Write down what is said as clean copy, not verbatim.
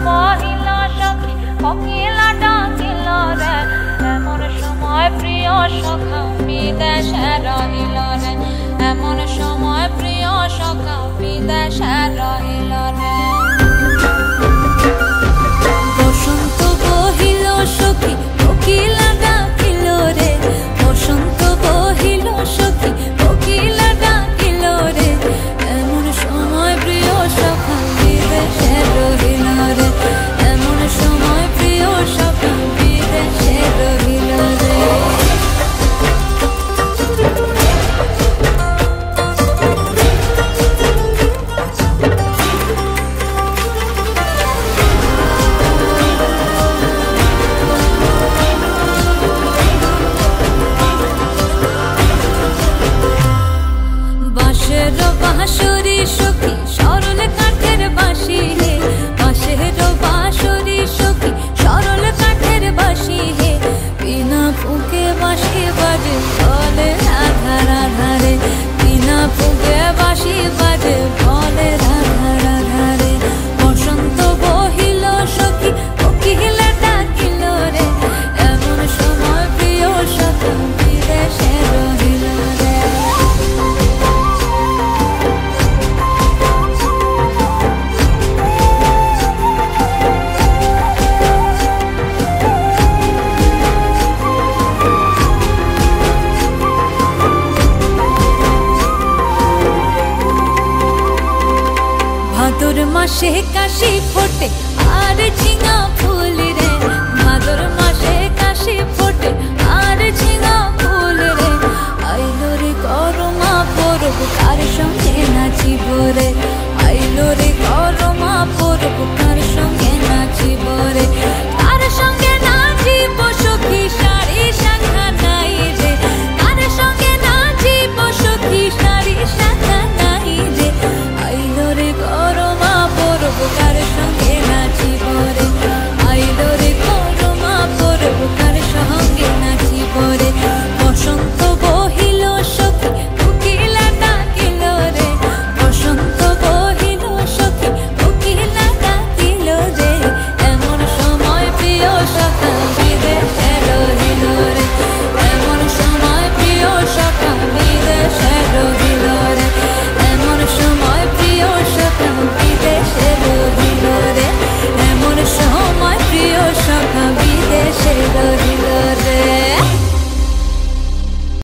বহিল সখী কোকিলা ডাকিল রে এমন সময় প্রিয় সখা বিদেশে রহিল রে এমন সময় প্রিয় সখা বিদেশে রহিল রে বসন্ত বহিল সখী কোকিলা ডাকিল রে বসন্ত বহিল সখী কোকিলা ডাকিল রে এমন সময় প্রিয় সখা বিদেশে রহিল রে এমন সময় প্রিয় সখা বিদেশে রহিল রে বাঁশের বাঁশরি সখী সরল কাঠের বাঁশি হে বাঁশের বাঁশরি সখী সরল কাঠের বাঁশি হে বিনা ফুঁকে বাঁশি বাজে বলে রাধা রাধা রে বিনা ফুঁকে বাঁশি বাজে বলে রাধা রাধা রে বসন্ত বহিল সখী কোকিলা ডাকিল রে এমন সময় প্রিয় সখা বিদেশে রহিল রে ভাদর মাসে কাশি